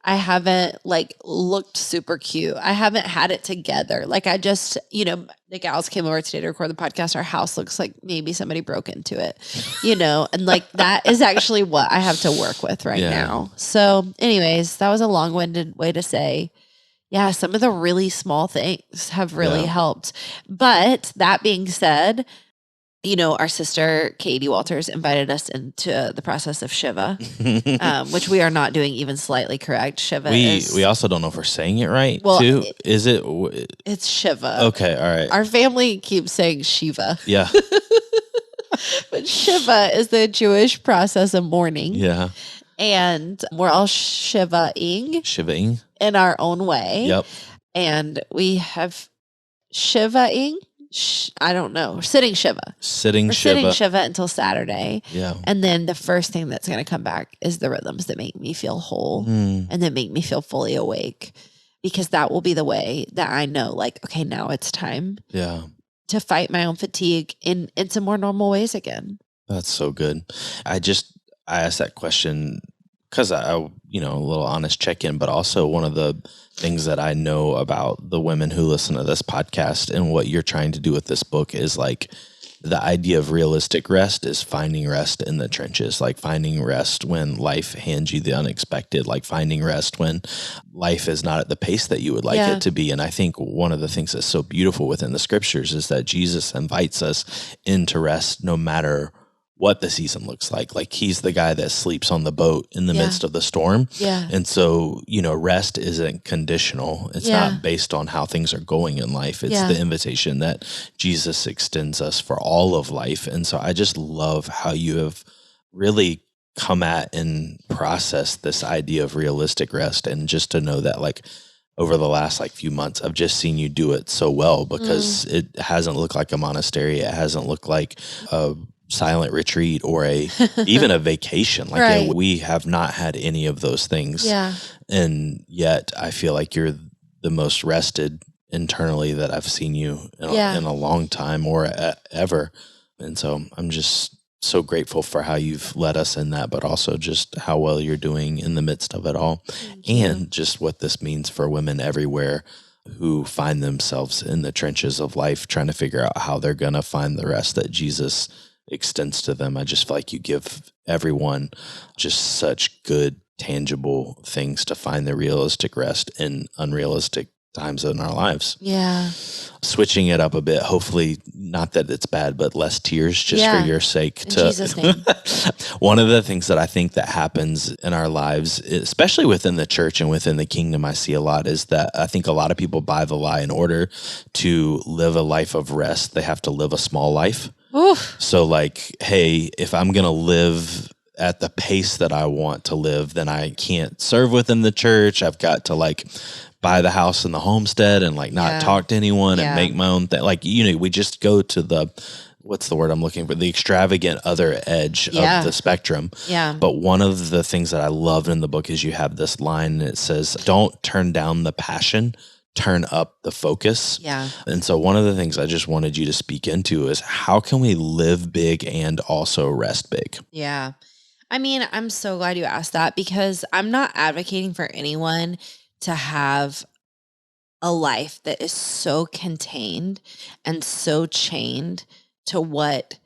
I haven't looked super cute. I haven't had it together. I just, the gals came over today to record the podcast. Our house looks like maybe somebody broke into it, and that is actually what I have to work with right now. So anyways, that was a long-winded way to say, some of the really small things have really helped. But that being said, our sister, Katie Walters, invited us into the process of Shiva, which we are not doing even slightly correct. Shiva We also don't know if we're saying it right, too. Is it? It's Shiva. Okay, all right. Our family keeps saying Shiva. Yeah. But Shiva is the Jewish process of mourning. Yeah. And we're all Shiva-ing in our own way. Yep. And we have Shiva-ing. I don't know. Sitting Shiva. Sitting Shiva until Saturday. Yeah. And then the first thing that's going to come back is the rhythms that make me feel whole and that make me feel fully awake, because that will be the way that I know, okay, now it's time to fight my own fatigue in some more normal ways again. That's so good. I asked that question because I a little honest check-in, but also one of the things that I know about the women who listen to this podcast and what you're trying to do with this book is the idea of realistic rest is finding rest in the trenches, finding rest when life hands you the unexpected, finding rest when life is not at the pace that you would like it to be. And I think one of the things that's so beautiful within the scriptures is that Jesus invites us into rest no matter what the season looks like. He's the guy that sleeps on the boat in the midst of the storm. Yeah. And so, rest isn't conditional. It's not based on how things are going in life. It's the invitation that Jesus extends us for all of life. And so I just love how you have really come at and processed this idea of realistic rest, and just to know that over the last like few months. I've just seen you do it so well because it hasn't looked like a monastery. It hasn't looked like a silent retreat or even a vacation. Like Right. we have not had any of those things. Yeah. And yet I feel like you're the most rested internally that I've seen you in a long time or ever. And so I'm just so grateful for how you've led us in that, but also just how well you're doing in the midst of it all. And just what this means for women everywhere who find themselves in the trenches of life, trying to figure out how they're going to find the rest that Jesus extends to them. I just feel like you give everyone just such good, tangible things to find the realistic rest in unrealistic times in our lives. Yeah. Switching it up a bit, hopefully not that it's bad, but less tears just for your sake. In Jesus' name. One of the things that I think that happens in our lives, especially within the church and within the kingdom, I see a lot is that I think a lot of people buy the lie in order to live a life of rest, they have to live a small life. Oof. So like, hey, if I'm going to live at the pace that I want to live, then I can't serve within the church. I've got to like buy the house and the homestead and like not talk to anyone and make my own thing. Like, we just go to the, what's the word I'm looking for? The extravagant other edge of the spectrum. Yeah. But one of the things that I love in the book is you have this line and it says, don't turn down the passion, turn up the focus. Yeah. And so one of the things I just wanted you to speak into is how can we live big and also rest big? Yeah. I mean, I'm so glad you asked that because I'm not advocating for anyone to have a life that is so contained and so chained to what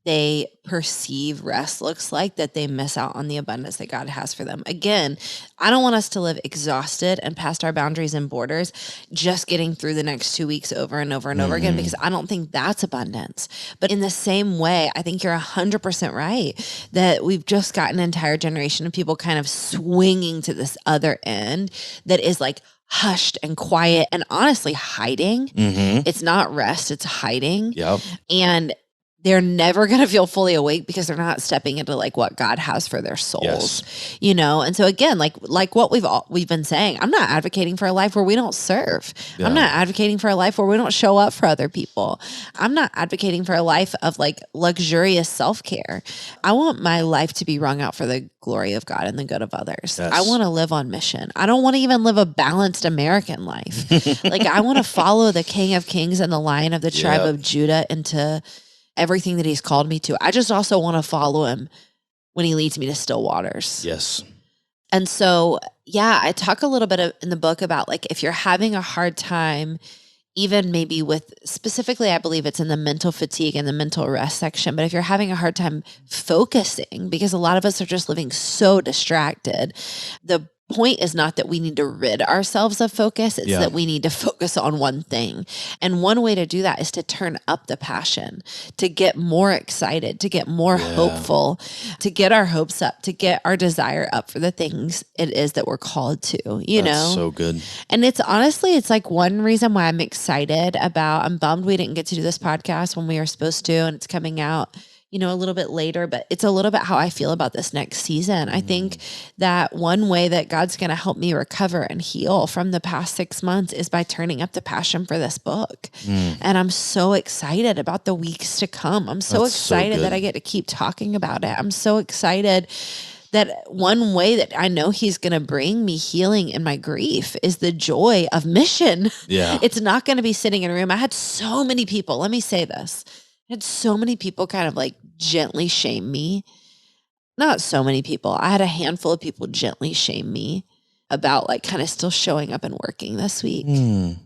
they perceive rest looks like that they miss out on the abundance that God has for them. Again, I don't want us to live exhausted and past our boundaries and borders, just getting through the next 2 weeks over and over and over again, because I don't think that's abundance. But in the same way, I think you're 100% right that we've just got an entire generation of people kind of swinging to this other end that is like hushed and quiet and honestly hiding. It's not rest, it's hiding. Yep. And they're never going to feel fully awake because they're not stepping into like what God has for their souls, And so again, like what we've been saying, I'm not advocating for a life where we don't serve. I'm not advocating for a life where we don't show up for other people. I'm not advocating for a life of like luxurious self-care. I want my life to be wrung out for the glory of God and the good of others. I want to live on mission. I don't want to even live a balanced American life. Like I want to follow the King of Kings and the Lion of the tribe of Judah into everything that he's called me to. I just also want to follow him when he leads me to still waters. Yes. And so, I talk a little bit in the book about like, if you're having a hard time, even maybe with specifically, I believe it's in the mental fatigue and the mental rest section, but if you're having a hard time focusing, because a lot of us are just living so distracted, the point is not that we need to rid ourselves of focus. It's that we need to focus on one thing. And one way to do that is to turn up the passion, to get more excited, to get more hopeful, to get our hopes up, to get our desire up for the things it is that we're called to, That's so good. And it's honestly, it's like one reason why I'm excited about, I'm bummed we didn't get to do this podcast when we were supposed to, and it's coming out a little bit later, but it's a little bit how I feel about this next season. I think that one way that God's going to help me recover and heal from the past 6 months is by turning up the passion for this book. And I'm so excited about the weeks to come. I'm so excited that I get to keep talking about it. I'm so excited that one way that I know he's going to bring me healing in my grief is the joy of mission. Yeah. It's not going to be sitting in a room. I had so many people, let me say this. I had so many people kind of like gently shame me. Not so many people. I had a handful of people gently shame me about like kind of still showing up and working this week and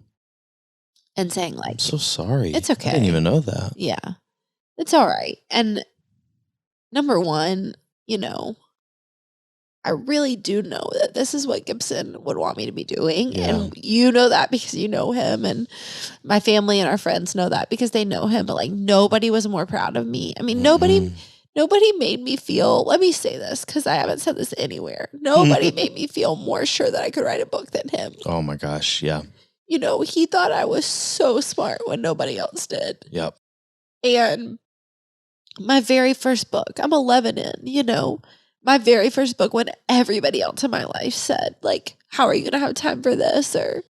saying like, I'm so sorry. It's okay. I didn't even know that. Yeah, it's all right. And number one, I really do know that this is what Gibson would want me to be doing. Yeah. And you know that because you know him, and my family and our friends know that because they know him. But like nobody was more proud of me. I mean, nobody made me feel, let me say this because I haven't said this anywhere. Nobody made me feel more sure that I could write a book than him. Oh my gosh. Yeah. He thought I was so smart when nobody else did. Yep. And my very first book, I'm 11 in, my very first book when everybody else in my life said, like, how are you going to have time for this? Or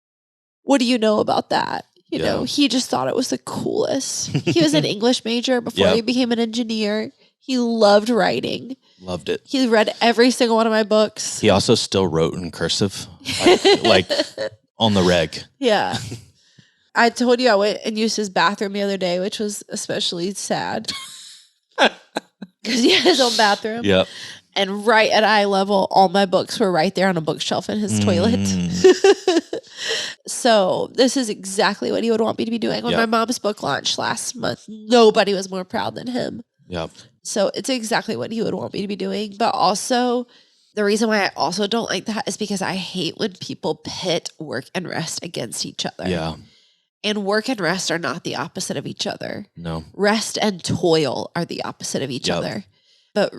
what do you know about that? You know, Yeah. he just thought it was the coolest. He was an English major before Yep. he became an engineer. He loved writing. Loved it. He read every single one of my books. He also still wrote in cursive, like on the reg. Yeah. I told you I went and used his bathroom the other day, which was especially sad. Because he had his own bathroom. Yep. And right at eye level, all my books were right there on a bookshelf in his toilet. So this is exactly what he would want me to be doing. When my mom's book launch last month, nobody was more proud than him. Yep. So it's exactly what he would want me to be doing. But also, the reason why I also don't like that is because I hate when people pit work and rest against each other. Yeah. And work and rest are not the opposite of each other. No. Rest and toil are the opposite of each other. But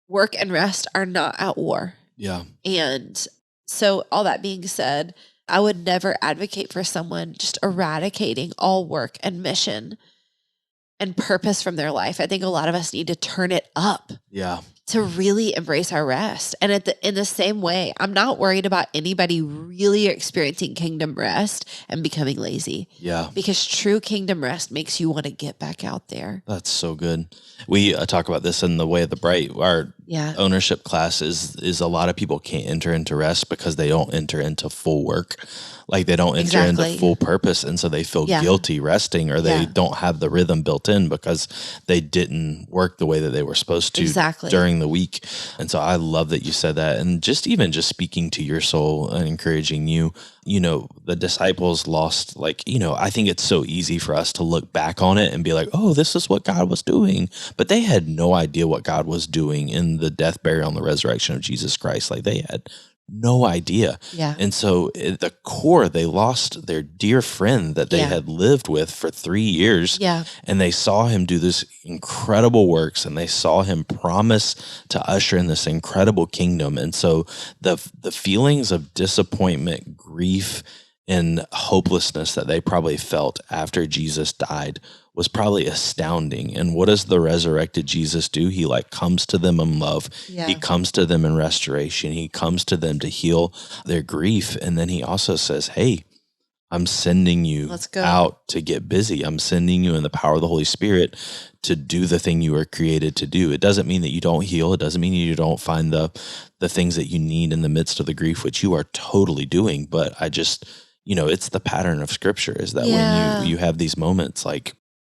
work and rest are not at war. Yeah. And so all that being said, I would never advocate for someone just eradicating all work and mission and purpose from their life. I think a lot of us need to turn it up. Yeah. To really embrace our rest. And in the same way, I'm not worried about anybody really experiencing kingdom rest and becoming lazy. Yeah. Because true kingdom rest makes you want to get back out there. That's so good. We talk about this in The Way of the Bright. Our ownership class is a lot of people can't enter into rest because they don't enter into full work. Like they don't enter into full purpose. And so they feel guilty resting, or they don't have the rhythm built in because they didn't work the way that they were supposed to during the week. And so I love that you said that. And just speaking to your soul and encouraging you, the disciples lost, I think it's so easy for us to look back on it and be like, oh, this is what God was doing. But they had no idea what God was doing in the death, burial, and the resurrection of Jesus Christ. Like they had no idea. Yeah. And so at the core, they lost their dear friend that they had lived with for 3 years. Yeah. And they saw him do this incredible works, and they saw him promise to usher in this incredible kingdom. And so the feelings of disappointment, grief, and hopelessness that they probably felt after Jesus died was probably astounding. And what does the resurrected Jesus do? He comes to them in love. Yeah. He comes to them in restoration. He comes to them to heal their grief. And then he also says, hey, I'm sending you out to get busy. I'm sending you in the power of the Holy Spirit to do the thing you were created to do. It doesn't mean that you don't heal. It doesn't mean you don't find the things that you need in the midst of the grief, which you are totally doing. But I just, it's the pattern of Scripture is that when you have these moments,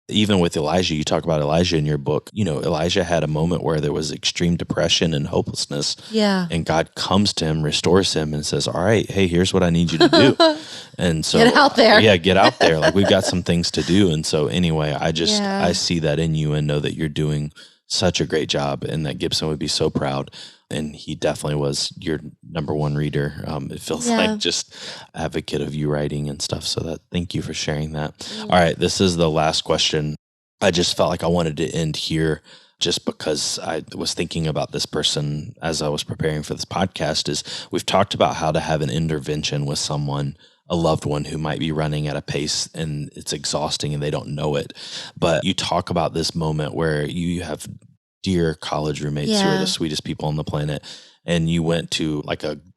even with Elijah, you talk about Elijah in your book, Elijah had a moment where there was extreme depression and hopelessness. Yeah. And God comes to him, restores him, and says, all right, hey, here's what I need you to do. And so get out there. Yeah, get out there. We've got some things to do. And so anyway, I see that in you and know that you're doing such a great job, and that Gibson would be so proud. And he definitely was your number one reader. It feels like just advocate of you writing and stuff. So thank you for sharing that. All right. This is the last question. I just felt like I wanted to end here just because I was thinking about this person as I was preparing for this podcast. Is we've talked about how to have an intervention with someone, a loved one who might be running at a pace and it's exhausting and they don't know it. But you talk about this moment where you have dear college roommates who are the sweetest people on the planet, and you went to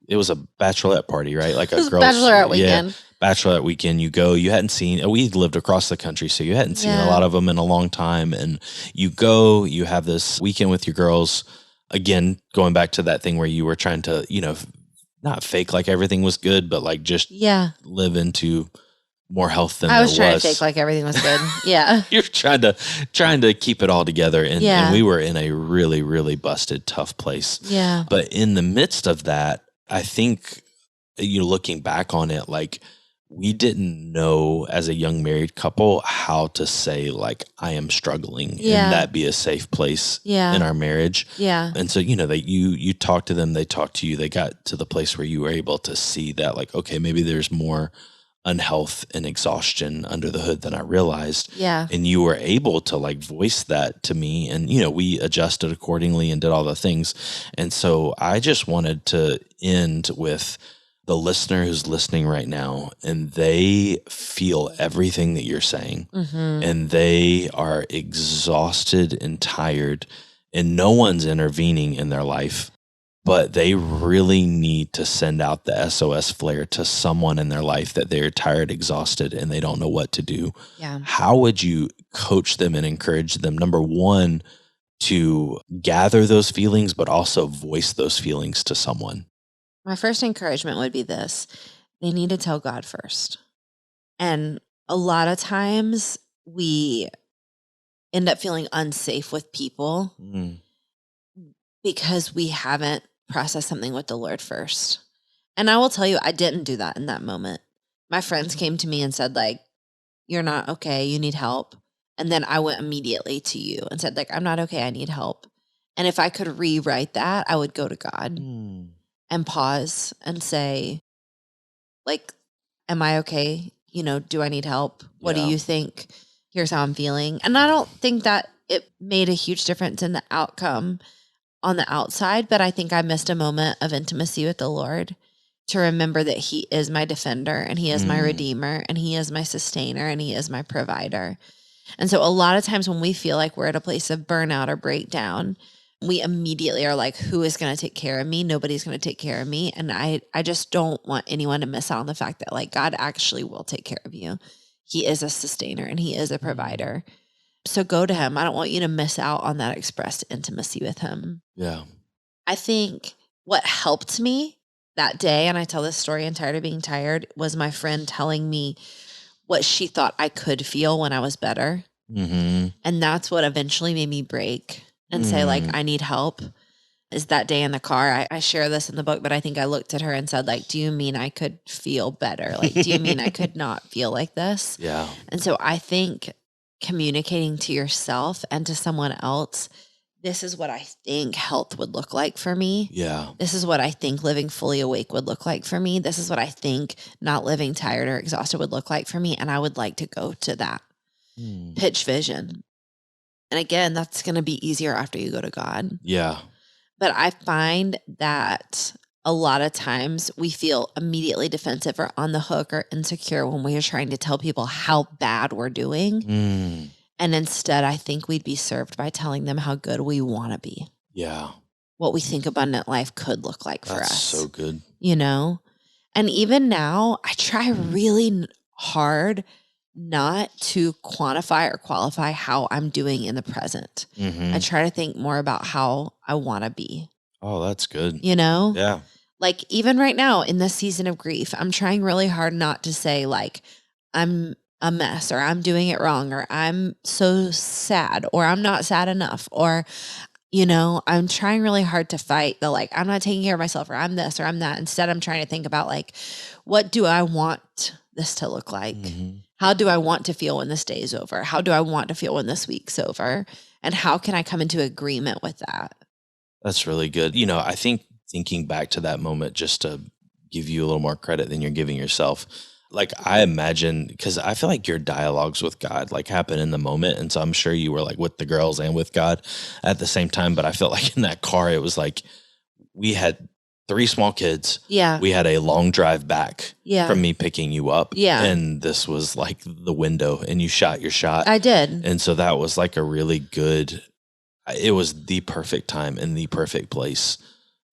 it was a bachelorette party, right? Like a girl's bachelorette weekend. Bachelorette weekend. You go, you hadn't seen, we lived across the country, so you hadn't seen a lot of them in a long time. And you go, you have this weekend with your girls, again, going back to that thing where you were trying to, not fake like everything was good, but just live into more health than I was there trying to fake like everything was good. Yeah. You're trying to keep it all together. And we were in a really, really busted, tough place. Yeah. But in the midst of that, I think looking back on it, we didn't know as a young married couple how to say I am struggling and that be a safe place in our marriage. Yeah. And so, that you talk to them, they talk to you, they got to the place where you were able to see that okay, maybe there's more unhealth and exhaustion under the hood than I realized. Yeah. And you were able to voice that to me, and we adjusted accordingly and did all the things. And so I just wanted to end with the listener who's listening right now, and they feel everything that you're saying, and they are exhausted and tired, and no one's intervening in their life. but they really need to send out the SOS flare to someone in their life that they're tired, exhausted, and they don't know what to do. Yeah. How would you coach them and encourage them, number one, to gather those feelings, but also voice those feelings to someone? My first encouragement would be this: they need to tell God first. And a lot of times we end up feeling unsafe with people because we haven't processed something with the Lord first. And I will tell you, I didn't do that in that moment. My friends came to me and said, like, you're not okay, you need help. And then I went immediately to you and said, like, I'm not okay, I need help. And if I could rewrite that, I would go to God and pause and say, like, am I okay? You know, do I need help? What do you think? Here's how I'm feeling. And I don't think that it made a huge difference in the outcome on the outside, but I think I missed a moment of intimacy with the Lord to remember that he is my defender and he is my redeemer and he is my sustainer and he is my provider. And so a lot of times when we feel like we're at a place of burnout or breakdown, we immediately are like, who is going to take care of me? Nobody's going to take care of me. And I just don't want anyone to miss out on the fact that like God actually will take care of you. He is a sustainer and he is a provider. So go to him. I don't want you to miss out on that expressed intimacy with him. Yeah. I think what helped me that day, and I tell this story in Tired of Being Tired, was my friend telling me what she thought I could feel when I was better. And that's what eventually made me break and say, like, I need help. Is that day in the car. I share this in the book, but I think I looked at her and said, like, do you mean I could feel better? Like, do you mean I could not feel like this? Yeah. And so I think communicating to yourself and to someone else, this is what I think health would look like for me. Yeah. This is what I think living fully awake would look like for me. This is what I think not living tired or exhausted would look like for me. And I would like to go to that. Pitch vision. And again, that's going to be easier after you go to God. Yeah. But I find that a lot of times we feel immediately defensive or on the hook or insecure when we are trying to tell people how bad we're doing. And instead, I think we'd be served by telling them how good we want to be. Yeah. What we think abundant life could look like for us. That's so good. You know? And even now, I try really hard not to quantify or qualify how I'm doing in the present. I try to think more about how I want to be. Oh, that's good. You know? Yeah. Like even right now in this season of grief, I'm trying really hard not to say like, I'm a mess or I'm doing it wrong or I'm so sad or I'm not sad enough or, you know, I'm trying really hard to fight the like, I'm not taking care of myself or I'm this or I'm that. Instead, I'm trying to think about like, what do I want this to look like? How do I want to feel when this day is over? How do I want to feel when this week's over? And how can I come into agreement with that? That's really good. You know, I think thinking back to that moment, just to give you a little more credit than you're giving yourself, like I imagine, because I feel like your dialogues with God like happen in the moment. And so I'm sure you were like with the girls and with God at the same time. But I felt like in that car, it was like we had 3 small kids. Yeah. We had a long drive back from me picking you up. Yeah. And this was like the window and you shot your shot. I did. And so that was like a really good, it was the perfect time and the perfect place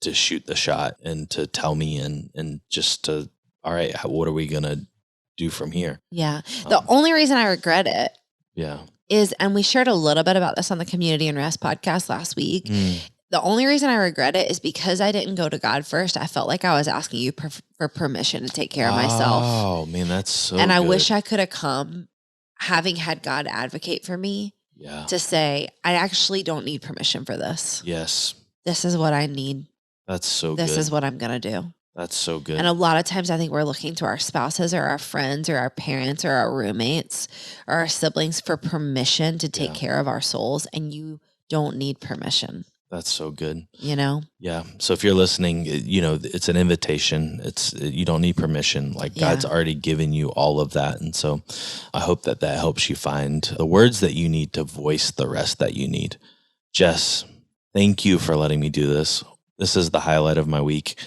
to shoot the shot and to tell me and just to, all right, what are we going to do from here? Yeah. The only reason I regret it is, and we shared a little bit about this on the Community and Rest podcast last week. The only reason I regret it is because I didn't go to God first. I felt like I was asking you for permission to take care of myself. Oh man, that's so And I good. wish I could have come having had God advocate for me to say, I actually don't need permission for this. Yes. This is what I need. That's so This good. is what I'm going to do. That's so good. And a lot of times I think we're looking to our spouses or our friends or our parents or our roommates or our siblings for permission to take care of our souls. And you don't need permission. That's so good. You know? Yeah. So if you're listening, you know, it's an invitation. You don't need permission. Like God's already given you all of that. And so I hope that helps you find the words that you need to voice the rest that you need. Jess, thank you for letting me do this. This is the highlight of my week.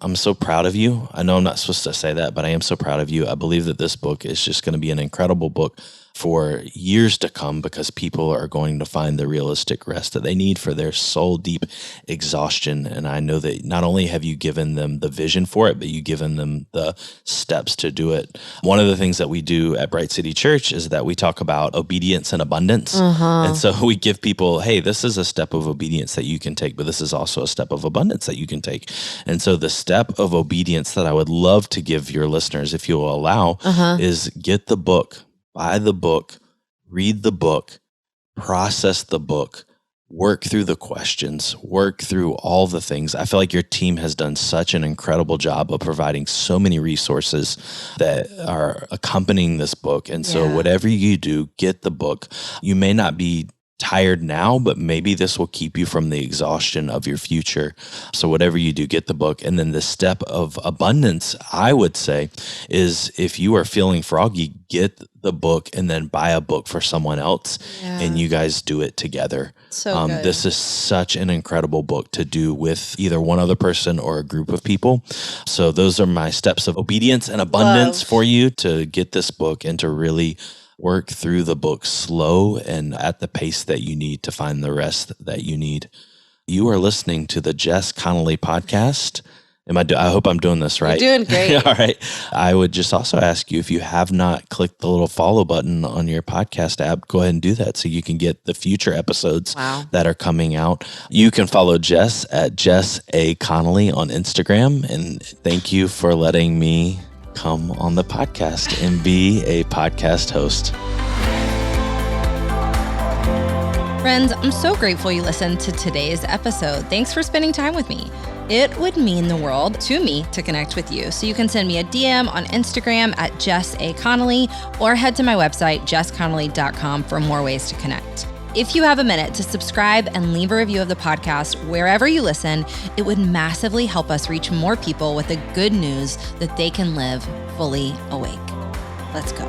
I'm so proud of you. I know I'm not supposed to say that, but I am so proud of you. I believe that this book is just going to be an incredible book for years to come, because people are going to find the realistic rest that they need for their soul deep exhaustion. And I know that not only have you given them the vision for it, but you've given them the steps to do it. One of the things that we do at Bright City Church is that we talk about obedience and abundance. And so we give people, hey, this is a step of obedience that you can take, but this is also a step of abundance that you can take. And so the step of obedience that I would love to give your listeners, if you'll allow, is get the book. Buy the book, read the book, process the book, work through the questions, work through all the things. I feel like your team has done such an incredible job of providing so many resources that are accompanying this book. And so whatever you do, get the book. You may not be tired now, but maybe this will keep you from the exhaustion of your future. So whatever you do, get the book. And then the step of abundance, I would say, is if you are feeling froggy, get the book and then buy a book for someone else, and you guys do it together. So good. This is such an incredible book to do with either one other person or a group of people. So those are my steps of obedience and abundance for you to get this book and to really work through the book slow and at the pace that you need to find the rest that you need. You are listening to the Jess Connolly podcast. I hope I'm doing this right. You're doing great. All right. I would just also ask you, if you have not clicked the little follow button on your podcast app, go ahead and do that so you can get the future episodes that are coming out. You can follow Jess at Jess A. Connolly on Instagram. And thank you for letting me come on the podcast and be a podcast host. Friends, I'm so grateful you listened to today's episode. Thanks for spending time with me. It would mean the world to me to connect with you. So you can send me a DM on Instagram at Jess A. Connolly, or head to my website, jessconnolly.com, for more ways to connect. If you have a minute to subscribe and leave a review of the podcast wherever you listen, it would massively help us reach more people with the good news that they can live fully awake. Let's go.